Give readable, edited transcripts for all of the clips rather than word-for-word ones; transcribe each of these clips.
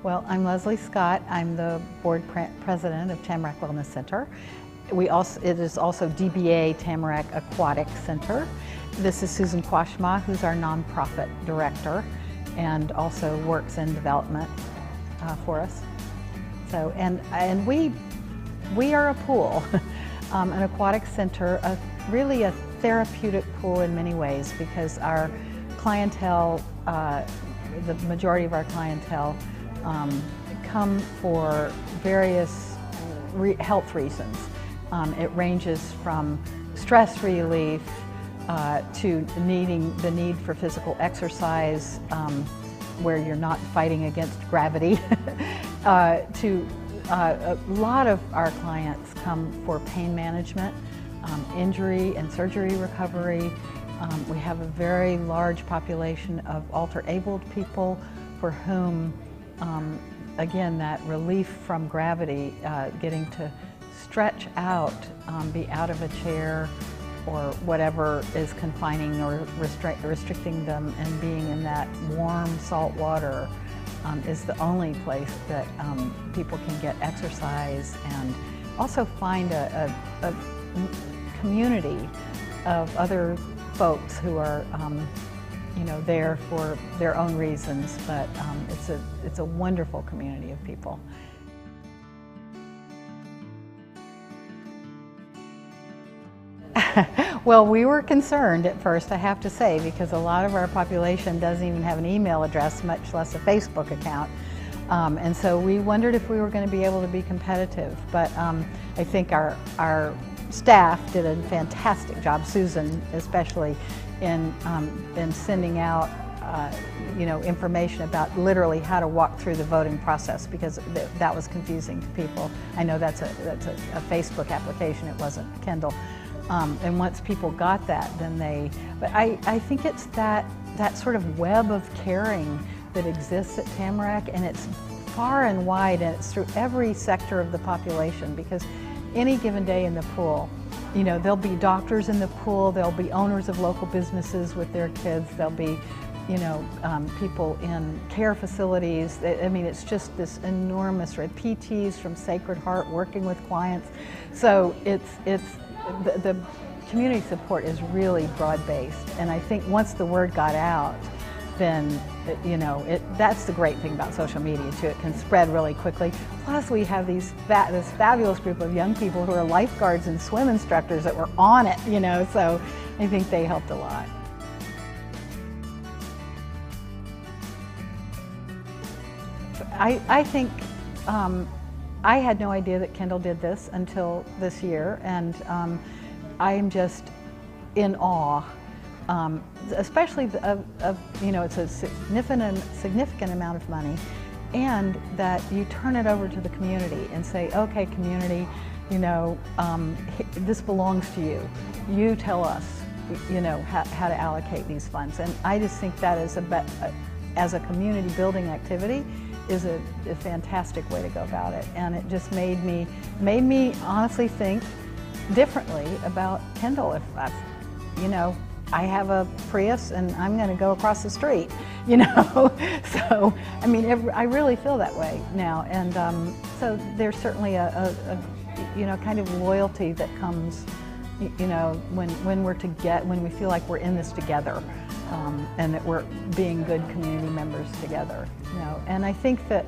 Well, I'm Leslie Scott. I'm the board president of Tamarack Wellness Center. It is also DBA Tamarack Aquatic Center. This is Susan Quashma, who's our nonprofit director and also works in development for us. So, and we are a pool, an aquatic center, really a therapeutic pool in many ways, because our clientele, the majority of our clientele, come for various health reasons. It ranges from stress relief to the need for physical exercise, where you're not fighting against gravity, to a lot of our clients come for pain management, injury and surgery recovery. We have a very large population of alter-abled people for whom, again, that relief from gravity, getting to stretch out, be out of a chair or whatever is confining or restricting them, and being in that warm salt water is the only place that people can get exercise and also find a community of other folks who are there for their own reasons, but it's a wonderful community of people. Well, we were concerned at first, I have to say, because a lot of our population doesn't even have an email address, much less a Facebook account. And so we wondered if we were going to be able to be competitive. But I think our staff did a fantastic job, Susan especially, in sending out information about literally how to walk through the voting process, because that was confusing to people. I know that's a Facebook application, it wasn't Kendall. And once people got that, then but I think it's that sort of web of caring that exists at Tamarack, and it's far and wide, and it's through every sector of the population, because any given day in the pool, there'll be doctors in the pool, there'll be owners of local businesses with their kids, there'll be, people in care facilities. I mean, it's just this enormous, PTs from Sacred Heart working with clients. So the community support is really broad-based, and I think once the word got out, then that's the great thing about social media too. It can spread really quickly. Plus, we have this fabulous group of young people who are lifeguards and swim instructors that were on it. So I think they helped a lot. I think I had no idea that Kendall did this until this year, and I am just in awe, especially of it's a significant amount of money, and that you turn it over to the community and say, okay, community, this belongs to you. You tell us, how to allocate these funds. And I just think that is as a community building activity, is a fantastic way to go about it. And it just made me honestly think differently about Kendall. If I have a Prius and I'm going to go across the street, So, I mean, I really feel that way now. And so there's certainly a kind of loyalty that comes, when we feel like we're in this together. And that we're being good community members together, And I think that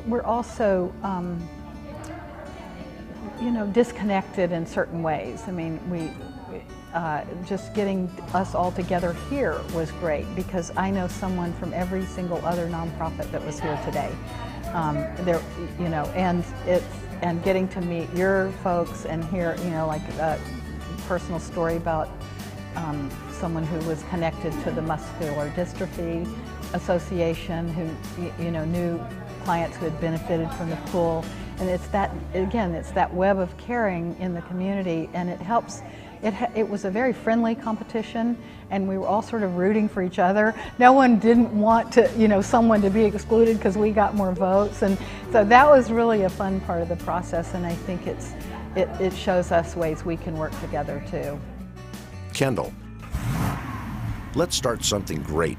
we're also, disconnected in certain ways. I mean, just getting us all together here was great, because I know someone from every single other nonprofit that was here today. And getting to meet your folks and hear, like a personal story about someone who was connected to the Muscular Dystrophy Association, who knew clients who had benefited from the pool. And it's that web of caring in the community, and it helps. It was a very friendly competition, and we were all sort of rooting for each other. No one didn't want to, someone to be excluded because we got more votes, and so that was really a fun part of the process. And I think it shows us ways we can work together too. Kendall, let's start something great.